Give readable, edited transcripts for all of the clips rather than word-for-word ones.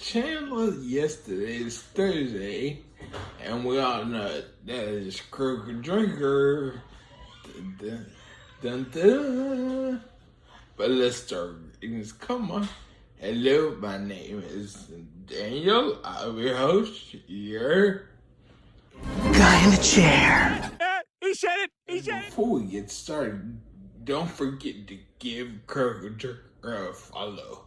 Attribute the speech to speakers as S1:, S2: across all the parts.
S1: channel yesterday. It's Thursday, and we all know that is Crooked Drinker. Dun, dun, dun. But let's start. Come on. Hello, my name is Daniel. I'm your host. Your
S2: guy in the chair.
S3: He said it. He said it.
S1: Before we get started, don't forget to give Crooked Drinker a follow.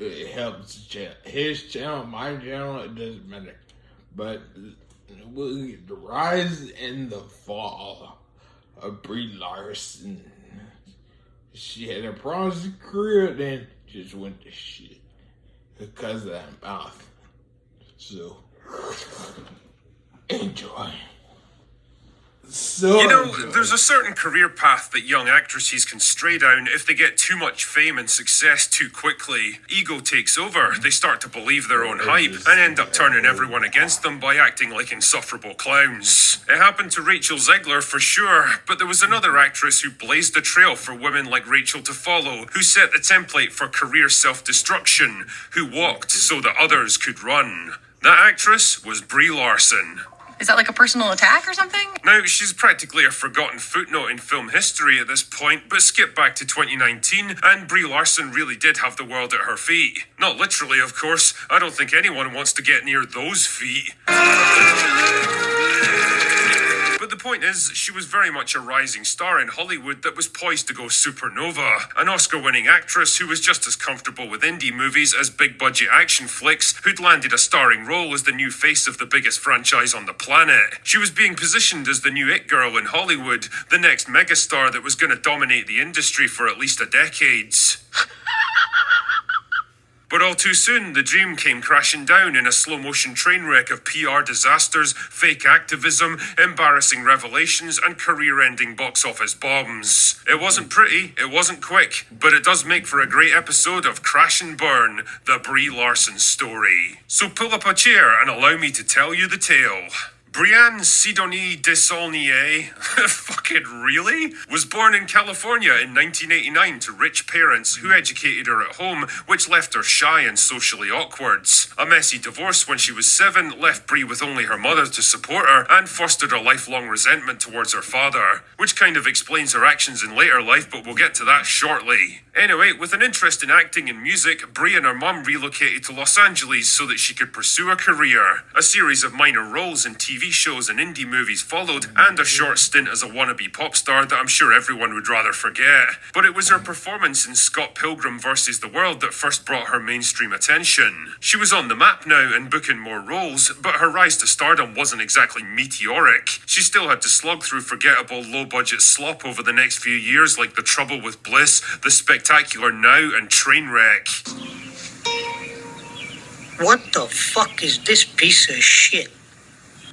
S1: It helps his channel, my channel, it doesn't matter. But we'll get the rise and the fall of Brie Larson. She had a promising career, then just went to shit because of that mouth. So, enjoy.
S4: There's a certain career path that young actresses can stray down if they get too much fame and success too quickly. Ego takes over, they start to believe their own hype, and end up turning everyone against them by acting like insufferable clowns. It happened to Rachel Zegler for sure, but there was another actress who blazed the trail for women like Rachel to follow, who set the template for career self-destruction, who walked so that others could run. That actress was Brie Larson.
S5: Is that like a personal attack or something?
S4: Now, she's practically a forgotten footnote in film history at this point, but skip back to 2019, and Brie Larson really did have the world at her feet. Not literally, of course. I don't think anyone wants to get near those feet. But the point is, she was very much a rising star in Hollywood that was poised to go supernova. An Oscar-winning actress who was just as comfortable with indie movies as big-budget action flicks, who'd landed a starring role as the new face of the biggest franchise on the planet. She was being positioned as the new it girl in Hollywood, the next megastar that was going to dominate the industry for at least a decade. But all too soon, the dream came crashing down in a slow-motion train wreck of PR disasters, fake activism, embarrassing revelations, and career-ending box office bombs. It wasn't pretty, it wasn't quick, but it does make for a great episode of Crash and Burn, the Brie Larson story. So pull up a chair and allow me to tell you the tale. Brianne Sidonie Desaulniers, fucking really? Was born in California in 1989 to rich parents who educated her at home, which left her shy and socially awkward. A messy divorce when she was 7 left Brie with only her mother to support her and fostered a lifelong resentment towards her father, which kind of explains her actions in later life, but we'll get to that shortly. Anyway, with an interest in acting and music, Brie and her mum relocated to Los Angeles so that she could pursue a career. A series of minor roles in TV shows and indie movies followed, and a short stint as a wannabe pop star that I'm sure everyone would rather forget. But it was her performance in Scott Pilgrim vs. the World that first brought her mainstream attention. She was on the map now and booking more roles, but her rise to stardom wasn't exactly meteoric. She still had to slog through forgettable low-budget slop over the next few years like The Trouble with Bliss, The Spectacular Now, and Trainwreck.
S2: What the fuck is this piece of shit?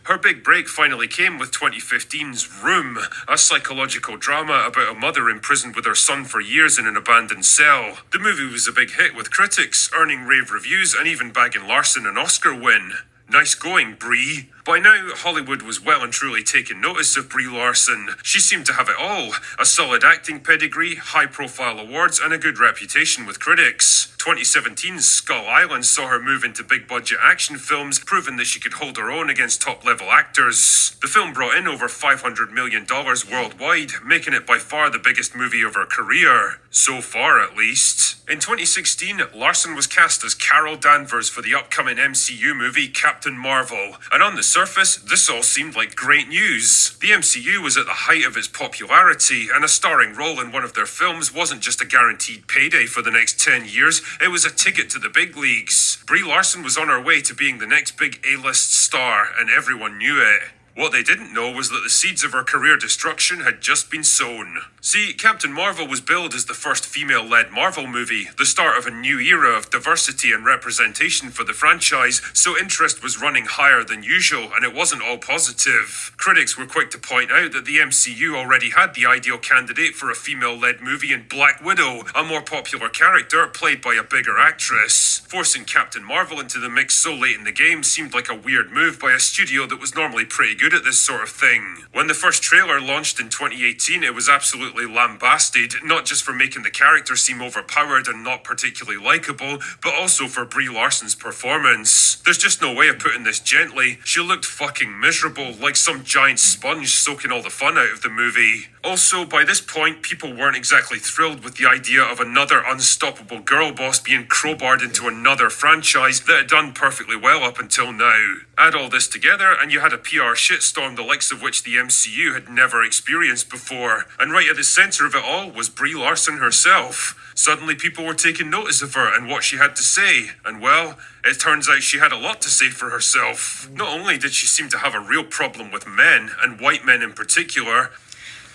S4: Her big break finally came with 2015's Room, a psychological drama about a mother imprisoned with her son for years in an abandoned cell. The movie was a big hit with critics, earning rave reviews and even bagging Larson an Oscar win. Nice going, Brie. By now, Hollywood was well and truly taking notice of Brie Larson. She seemed to have it all. A solid acting pedigree, high-profile awards, and a good reputation with critics. 2017's Skull Island saw her move into big-budget action films, proving that she could hold her own against top-level actors. The film brought in over $500 million worldwide, making it by far the biggest movie of her career. So far, at least. In 2016, Larson was cast as Carol Danvers for the upcoming MCU movie Captain Marvel, and on the surface, this all seemed like great news. The MCU was at the height of its popularity, and a starring role in one of their films wasn't just a guaranteed payday for the next 10 years, it was a ticket to the big leagues. Brie Larson was on her way to being the next big A-list star, and everyone knew it. What they didn't know was that the seeds of her career destruction had just been sown. See, Captain Marvel was billed as the first female-led Marvel movie, the start of a new era of diversity and representation for the franchise, so interest was running higher than usual, and it wasn't all positive. Critics were quick to point out that the MCU already had the ideal candidate for a female-led movie in Black Widow, a more popular character played by a bigger actress. Forcing Captain Marvel into the mix so late in the game seemed like a weird move by a studio that was normally pretty good good at this sort of thing. When the first trailer launched in 2018, it was absolutely lambasted, not just for making the character seem overpowered and not particularly likable, but also for Brie Larson's performance. There's just no way of putting this gently. She looked fucking miserable, like some giant sponge soaking all the fun out of the movie. Also, by this point, people weren't exactly thrilled with the idea of another unstoppable girl boss being crowbarred into another franchise that had done perfectly well up until now. Add all this together and you had a PR shitstorm the likes of which the MCU had never experienced before. And right at the centre of it all was Brie Larson herself. Suddenly people were taking notice of her and what she had to say. And well, it turns out she had a lot to say for herself. Not only did she seem to have a real problem with men, and white men in particular.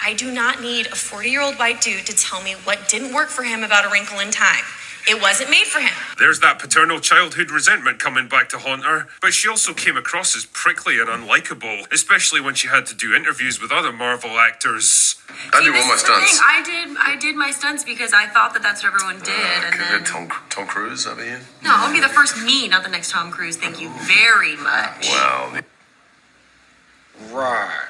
S5: I do not need a 40-year-old white dude to tell me what didn't work for him about A Wrinkle in Time. It wasn't made for him.
S4: There's that paternal childhood resentment coming back to haunt her, but she also came across as prickly and unlikable, especially when she had to do interviews with other Marvel actors.
S6: I do all my stunts.
S5: I did my stunts because I thought that that's what everyone did. And then
S6: Tom Cruise over here?
S5: no, I'll be the first me, not the next Tom Cruise. Thank you very much.
S6: Well,
S1: Right.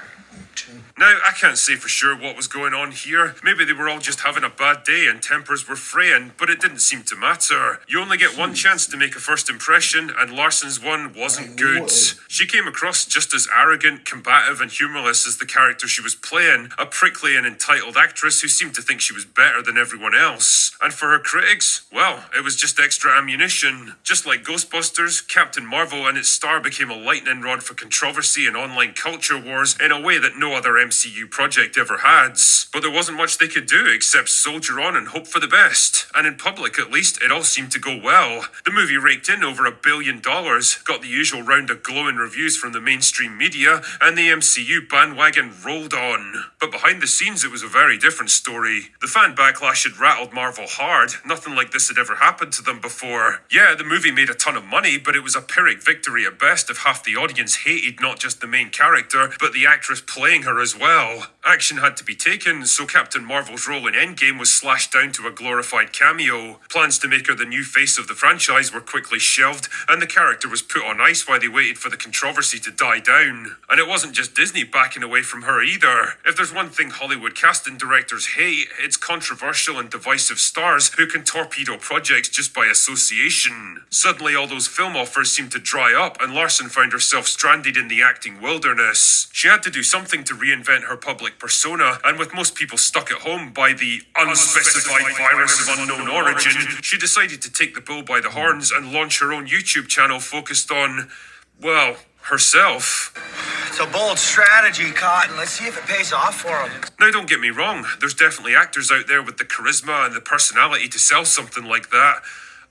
S4: Now, I can't say for sure what was going on here. Maybe they were all just having a bad day and tempers were fraying, but it didn't seem to matter. You only get one chance to make a first impression, and Larson's one wasn't good. She came across just as arrogant, combative, and humorless as the character she was playing, a prickly and entitled actress who seemed to think she was better than everyone else. And for her critics, well, it was just extra ammunition. Just like Ghostbusters, Captain Marvel and its star became a lightning rod for controversy and online culture wars in a way that no other MCU project ever has. But there wasn't much they could do except soldier on and hope for the best. And in public, at least, it all seemed to go well. The movie raked in over $1 billion, got the usual round of glowing reviews from the mainstream media, and the MCU bandwagon rolled on. But behind the scenes, it was a very different story. The fan backlash had rattled Marvel hard. Nothing like this had ever happened to them before. Yeah, the movie made a ton of money, but it was a Pyrrhic victory at best if half the audience hated not just the main character, but the actress playing her as well. Action had to be taken, so Captain Marvel's role in Endgame was slashed down to a glorified cameo. Plans to make her the new face of the franchise were quickly shelved, and the character was put on ice while they waited for the controversy to die down. And it wasn't just Disney backing away from her either. If there's one thing Hollywood casting directors hate, it's controversial and divisive stars who can torpedo projects just by association. Suddenly all those film offers seemed to dry up, and Larson found herself stranded in the acting wilderness. She had to do something to reinvent her public persona, and with most people stuck at home by the unspecified virus of unknown origin, she decided to take the bull by the horns and launch her own YouTube channel focused on, well, herself.
S7: It's a bold strategy, Cotton. Let's see if it pays off for him.
S4: Now, don't get me wrong, there's definitely actors out there with the charisma and the personality to sell something like that.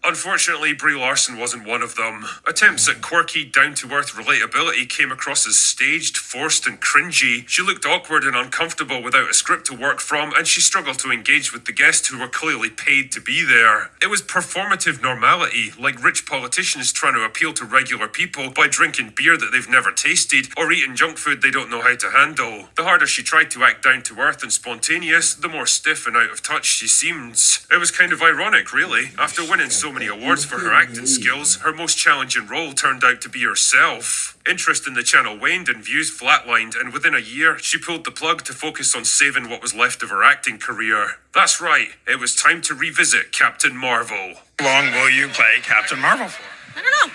S4: Unfortunately, Brie Larson wasn't one of them. Attempts at quirky, down-to-earth relatability came across as staged, forced, and cringy. She looked awkward and uncomfortable without a script to work from, and she struggled to engage with the guests who were clearly paid to be there. It was performative normality, like rich politicians trying to appeal to regular people by drinking beer that they've never tasted, or eating junk food they don't know how to handle. The harder she tried to act down-to-earth and spontaneous, the more stiff and out of touch she seemed. It was kind of ironic, really. After winning so many awards for her acting skills, her most challenging role turned out to be herself. Interest in the channel waned and views flatlined, and within a year, she pulled the plug to focus on saving what was left of her acting career. That's right, it was time to revisit Captain Marvel.
S3: How long will you play Captain Marvel for?
S5: I don't know.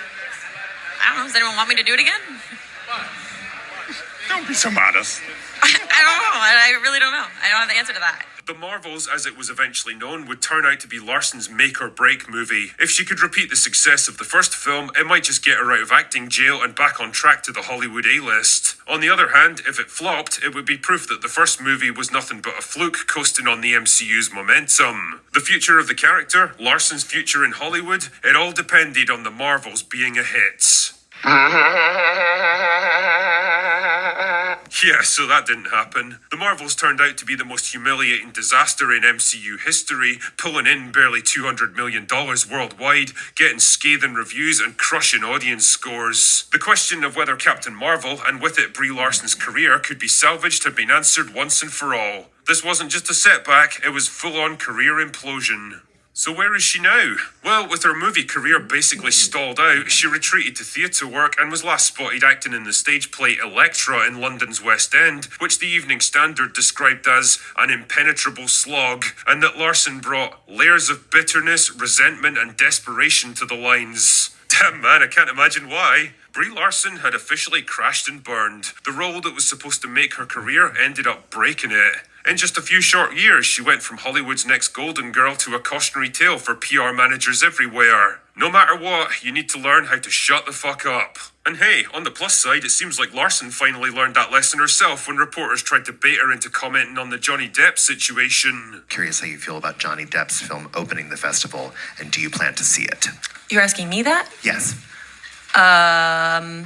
S5: Does anyone want me to do it again?
S3: Don't be so modest.
S5: I don't know. I really don't know. I don't have the answer to that.
S4: The Marvels, as it was eventually known, would turn out to be Larson's make-or-break movie. If she could repeat the success of the first film, it might just get her out of acting jail and back on track to the Hollywood A-list. On the other hand, if it flopped, it would be proof that the first movie was nothing but a fluke coasting on the MCU's momentum. The future of the character, Larson's future in Hollywood, it all depended on the Marvels being a hit. Yeah, so that didn't happen. The Marvels turned out to be the most humiliating disaster in MCU history, pulling in barely $200 million worldwide, getting scathing reviews and crushing audience scores. The question of whether Captain Marvel, and with it Brie Larson's career, could be salvaged had been answered once and for all. This wasn't just a setback, it was full-on career implosion. So where is she now? Well, with her movie career basically stalled out, she retreated to theatre work and was last spotted acting in the stage play Electra in London's West End, which the Evening Standard described as an impenetrable slog, and that Larson brought layers of bitterness, resentment and desperation to the lines. Damn man, I can't imagine why. Brie Larson had officially crashed and burned. The role that was supposed to make her career ended up breaking it. In just a few short years, she went from Hollywood's next golden girl to a cautionary tale for PR managers everywhere. No matter what, you need to learn how to shut the fuck up. And hey, on the plus side, it seems like Larson finally learned that lesson herself when reporters tried to bait her into commenting on the Johnny Depp situation.
S8: Curious how you feel about Johnny Depp's film opening the festival, and do you plan to see it?
S5: You're asking me that?
S8: Yes.
S5: I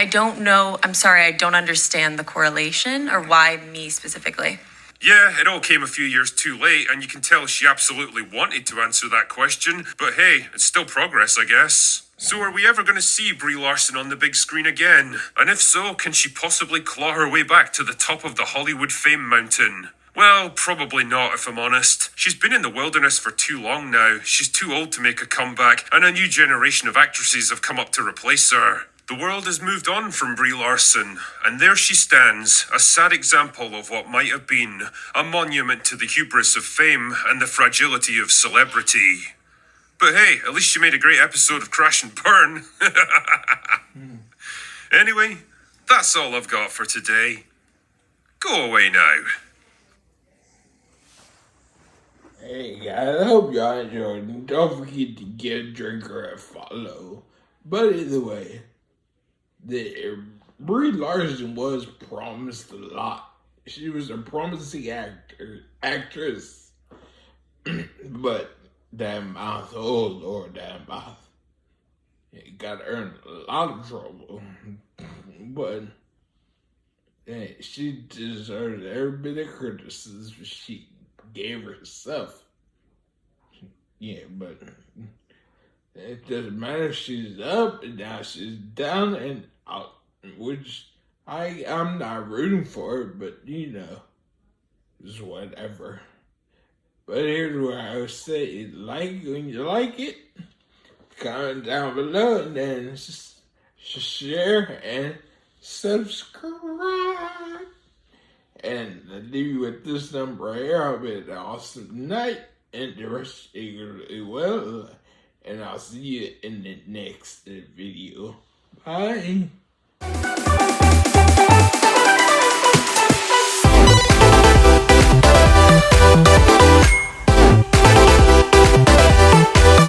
S5: don't know. I'm sorry, I don't understand the correlation or why me specifically.
S4: Yeah, it all came a few years too late, and you can tell she absolutely wanted to answer that question, but hey, it's still progress, I guess. So are we ever going to see Brie Larson on the big screen again? And if so, can she possibly claw her way back to the top of the Hollywood fame mountain? Well, probably not, if I'm honest. She's been in the wilderness for too long now. She's too old to make a comeback, and a new generation of actresses have come up to replace her. The world has moved on from Brie Larson, and there she stands, a sad example of what might have been, a monument to the hubris of fame and the fragility of celebrity. But hey, at least she made a great episode of Crash and Burn. Anyway, that's all I've got for today. Go away now.
S1: Hey guys, I hope y'all enjoyed, and don't forget to give a drinker a follow. But either way, Brie Larson was promised a lot. She was a promising actress. But that mouth, oh Lord, that mouth. It got her in a lot of trouble. But hey, she deserves every bit of criticism she gave herself. Yeah, but it doesn't matter. She's up and now she's down and out, which I'm not rooting for it, but you know, it's whatever. But here's what I would say: like when you like it, comment down below, and then just share and subscribe. And I leave you with this number right here. I'll be an awesome night and the rest equally well. And I'll see you in the next video. Bye.